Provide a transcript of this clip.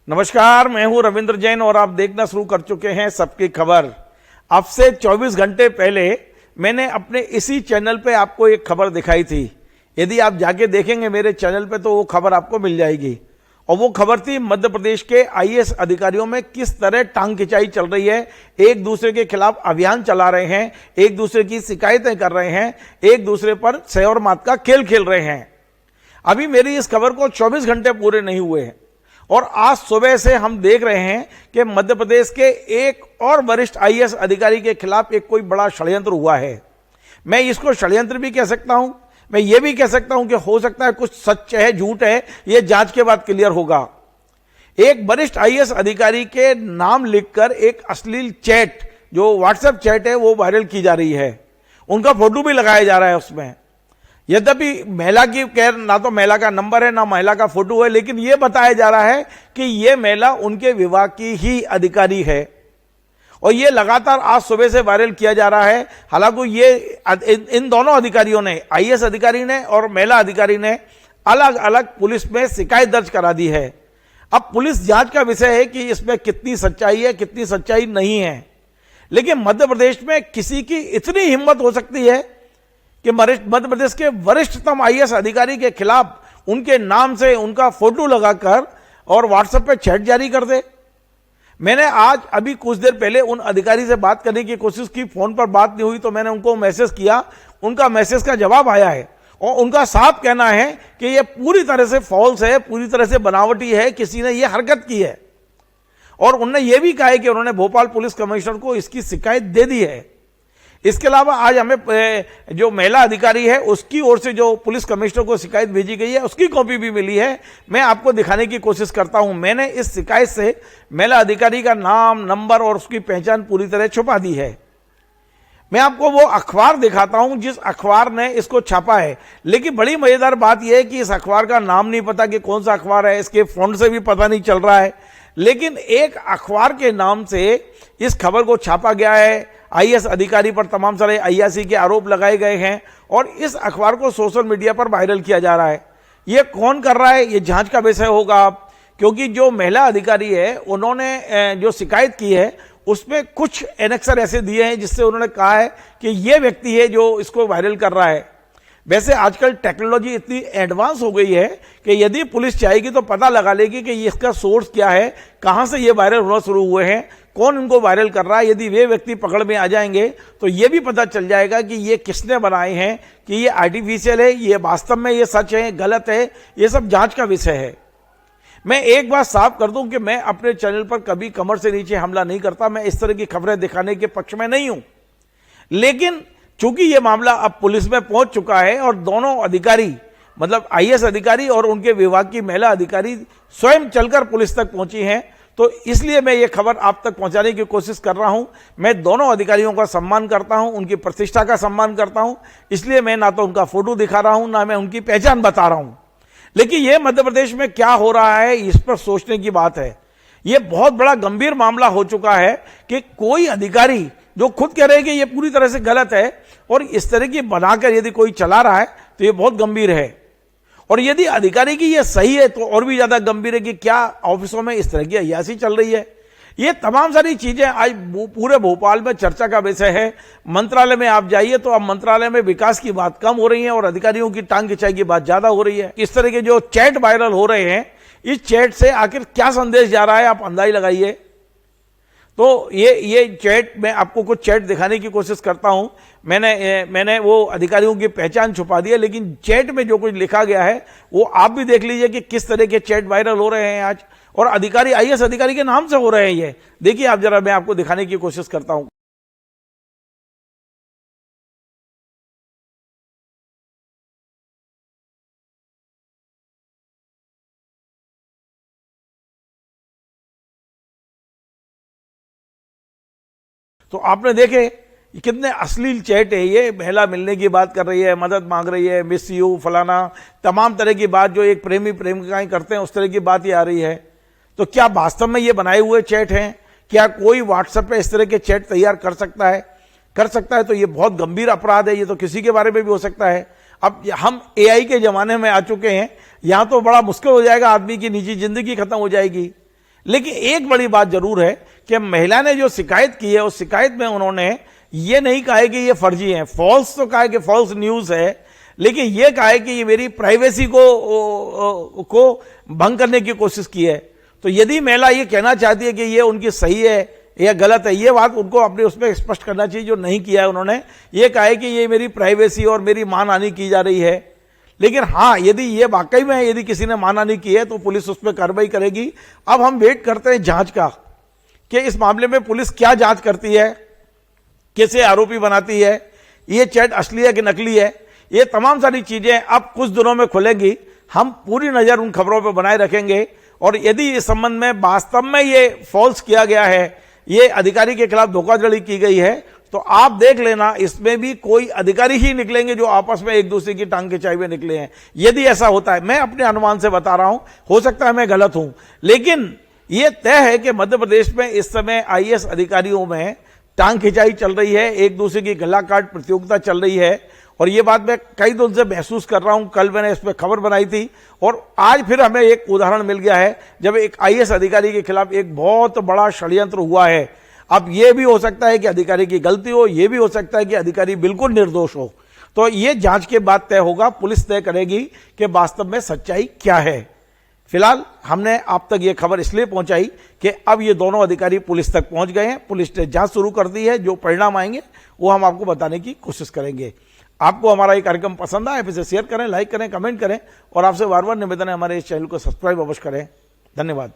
नमस्कार, मैं हूं रविंद्र जैन और आप देखना शुरू कर चुके हैं सबकी खबर। अब से 24 घंटे पहले मैंने अपने इसी चैनल पे आपको एक खबर दिखाई थी। यदि आप जाके देखेंगे मेरे चैनल पे तो वो खबर आपको मिल जाएगी। और वो खबर थी मध्य प्रदेश के आईएएस अधिकारियों में किस तरह टांग खिंचाई चल रही है, एक दूसरे के खिलाफ अभियान चला रहे हैं, एक दूसरे की शिकायतें कर रहे हैं, एक दूसरे पर सय और मात का खेल खेल रहे हैं। अभी मेरी इस खबर को 24 घंटे पूरे नहीं हुए हैं और आज सुबह से हम देख रहे हैं कि मध्य प्रदेश के एक और वरिष्ठ आईएएस अधिकारी के खिलाफ एक कोई बड़ा षड्यंत्र हुआ है। मैं इसको षड्यंत्र भी कह सकता हूं, मैं ये भी कह सकता हूं कि हो सकता है कुछ सच है झूठ है, ये जांच के बाद क्लियर होगा। एक वरिष्ठ आईएएस अधिकारी के नाम लिखकर एक अश्लील चैट, जो व्हाट्सएप चैट है, वो वायरल की जा रही है। उनका फोटो भी लगाया जा रहा है उसमें। यद्यपि महिला की खैर ना तो महिला का नंबर है ना महिला का फोटो है, लेकिन यह बताया जा रहा है कि यह महिला उनके विभाग की ही अधिकारी है और यह लगातार आज सुबह से वायरल किया जा रहा है। हालांकि ये इन दोनों अधिकारियों ने, आईएएस अधिकारी ने और महिला अधिकारी ने, अलग अलग पुलिस में शिकायत दर्ज करा दी है। अब पुलिस जांच का विषय है कि इसमें कितनी सच्चाई है, कितनी सच्चाई नहीं है। लेकिन मध्य प्रदेश में किसी की इतनी हिम्मत हो सकती है कि मध्य प्रदेश के वरिष्ठतम आईएएस अधिकारी के खिलाफ उनके नाम से उनका फोटो लगाकर और व्हाट्सएप पे चैट जारी कर दे। मैंने आज अभी कुछ देर पहले उन अधिकारी से बात करने की कोशिश की, फोन पर बात नहीं हुई तो मैंने उनको मैसेज किया। उनका मैसेज का जवाब आया है और उनका साफ कहना है कि यह पूरी तरह से फॉल्स है, पूरी तरह से बनावटी है, किसी ने यह हरकत की है। और उन्होंने यह भी कहा है कि उन्होंने भोपाल पुलिस कमिश्नर को इसकी शिकायत दे दी है। इसके अलावा आज हमें जो महिला अधिकारी है उसकी ओर से जो पुलिस कमिश्नर को शिकायत भेजी गई है उसकी कॉपी भी मिली है। मैं आपको दिखाने की कोशिश करता हूं। मैंने इस शिकायत से महिला अधिकारी का नाम, नंबर और उसकी पहचान पूरी तरह छुपा दी है। मैं आपको वो अखबार दिखाता हूं जिस अखबार ने इसको छापा है। लेकिन बड़ी मजेदार बात यह है कि इस अखबार का नाम नहीं पता कि कौन सा अखबार है, इसके फॉन्ट से भी पता नहीं चल रहा है। लेकिन एक अखबार के नाम से इस खबर को छापा गया है। आईएएस अधिकारी पर तमाम सारे अय्यासी के आरोप लगाए गए हैं और इस अखबार को सोशल मीडिया पर वायरल किया जा रहा है। ये कौन कर रहा है, ये जांच का विषय होगा। क्योंकि जो महिला अधिकारी है उन्होंने जो शिकायत की है उसमें कुछ एनेक्सर ऐसे दिए हैं जिससे उन्होंने कहा है कि ये व्यक्ति है जो इसको वायरल कर रहा है। वैसे आजकल टेक्नोलॉजी इतनी एडवांस हो गई है कि यदि पुलिस चाहेगी तो पता लगा लेगी कि इसका सोर्स क्या है, कहां से ये वायरल होना शुरू हुए हैं, कौन इनको वायरल कर रहा है। यदि वे व्यक्ति पकड़ में आ जाएंगे तो ये भी पता चल जाएगा कि ये किसने बनाए हैं, कि ये आर्टिफिशियल है, ये वास्तव में ये सच है, गलत है। ये सब जांच का विषय है। मैं एक बात साफ कर दूं कि मैं अपने चैनल पर कभी कमर से नीचे हमला नहीं करता। मैं इस तरह की खबरें दिखाने के पक्ष में नहीं हूं। लेकिन चूंकि यह मामला अब पुलिस में पहुंच चुका है और दोनों अधिकारी, मतलब आईएएस अधिकारी और उनके विभाग की महिला अधिकारी स्वयं चलकर पुलिस तक पहुंची हैं, तो इसलिए मैं ये खबर आप तक पहुंचाने की कोशिश कर रहा हूं। मैं दोनों अधिकारियों का सम्मान करता हूं, उनकी प्रतिष्ठा का सम्मान करता हूं। इसलिए मैं ना तो उनका फोटो दिखा रहा हूं, ना मैं उनकी पहचान बता रहा हूं। लेकिन यह मध्य प्रदेश में क्या हो रहा है इस पर सोचने की बात है। यह बहुत बड़ा गंभीर मामला हो चुका है कि कोई अधिकारी जो खुद कह रहे हैं कि यह पूरी तरह से गलत है और इस तरह की बनाकर यदि कोई चला रहा है तो यह बहुत गंभीर है। और यदि अधिकारी की यह सही है तो और भी ज्यादा गंभीर है कि क्या ऑफिसों में इस तरह की अय्यासी चल रही है। ये तमाम सारी चीजें आज पूरे भोपाल में चर्चा का विषय है। मंत्रालय में आप जाइए तो अब मंत्रालय में विकास की बात कम हो रही है और अधिकारियों की टांग खिंचाई की बात ज्यादा हो रही है। इस तरह के जो चैट वायरल हो रहे हैं, इस चैट से आखिर क्या संदेश जा रहा है आप अंदाजा लगाइए। तो ये चैट, मैं आपको कुछ चैट दिखाने की कोशिश करता हूं। मैंने वो अधिकारियों की पहचान छुपा दी है, लेकिन चैट में जो कुछ लिखा गया है वो आप भी देख लीजिए कि किस तरह के चैट वायरल हो रहे हैं आज। और अधिकारी, आईएएस अधिकारी के नाम से हो रहे हैं ये। देखिए आप जरा, मैं आपको दिखाने की कोशिश करता हूं। तो आपने देखे कितने अश्लील चैट है। ये महिला मिलने की बात कर रही है, मदद मांग रही है, मिस यू फलाना, तमाम तरह की बात जो एक प्रेमी प्रेमिकाएं करते हैं उस तरह की बात ही आ रही है। तो क्या वास्तव में ये बनाए हुए चैट हैं? क्या कोई व्हाट्सएप पे इस तरह के चैट तैयार कर सकता है? तो ये बहुत गंभीर अपराध है। ये तो किसी के बारे में भी हो सकता है। अब हम एआई के जमाने में आ चुके हैं, यहां तो बड़ा मुश्किल हो जाएगा, आदमी की निजी जिंदगी खत्म हो जाएगी। लेकिन एक बड़ी बात जरूर है कि महिला ने जो शिकायत की है उस शिकायत में उन्होंने ये नहीं कहा है कि ये फर्जी है, फॉल्स तो कहा है कि फॉल्स न्यूज है, लेकिन ये कहा है कि ये मेरी प्राइवेसी को भंग करने की कोशिश की है। तो यदि महिला ये कहना चाहती है कि ये उनकी सही है या गलत है, ये बात उनको अपने उसमें स्पष्ट करना चाहिए, जो नहीं किया है उन्होंने। ये कहा है कि ये मेरी प्राइवेसी और मेरी मानहानि की जा रही है। लेकिन हाँ, यदि ये वाकई में यदि किसी ने मानहानि की है तो पुलिस उस पर कार्रवाई करेगी। अब हम वेट करते हैं जांच का कि इस मामले में पुलिस क्या जांच करती है, कैसे आरोपी बनाती है, ये चैट असली है कि नकली है, ये तमाम सारी चीजें अब कुछ दिनों में खुलेंगी। हम पूरी नजर उन खबरों पर बनाए रखेंगे और यदि इस संबंध में वास्तव में ये फॉल्स किया गया है, ये अधिकारी के खिलाफ धोखाधड़ी की गई है, तो आप देख लेना इसमें भी कोई अधिकारी ही निकलेंगे जो आपस में एक दूसरे की टांग खिंचाई हुए निकले हैं। यदि ऐसा होता है, मैं अपने अनुमान से बता रहा हूं, हो सकता है मैं गलत हूं, लेकिन यह तय है कि मध्य प्रदेश में इस समय आईएएस अधिकारियों में टांग खिंचाई चल रही है, एक दूसरे की गला काट प्रतियोगिता चल रही है। और ये बात मैं कई दिन से महसूस कर रहा हूं। कल मैंने इस पर खबर बनाई थी और आज फिर हमें एक उदाहरण मिल गया है जब एक आईएएस अधिकारी के खिलाफ एक बहुत बड़ा षड्यंत्र हुआ है। अब यह भी हो सकता है कि अधिकारी की गलती हो, यह भी हो सकता है कि अधिकारी बिल्कुल निर्दोष हो। तो यह जांच के बाद तय होगा, पुलिस तय करेगी कि वास्तव में सच्चाई क्या है। फिलहाल हमने आप तक यह खबर इसलिए पहुंचाई कि अब ये दोनों अधिकारी पुलिस तक पहुंच गए हैं, पुलिस ने जांच शुरू कर दी है। जो परिणाम आएंगे वो हम आपको बताने की कोशिश करेंगे। आपको हमारा ये कार्यक्रम पसंद आए, इसे शेयर करें, लाइक करें, कमेंट करें और आपसे बार बार निवेदन है हमारे इस चैनल को सब्सक्राइब अवश्य करें। धन्यवाद।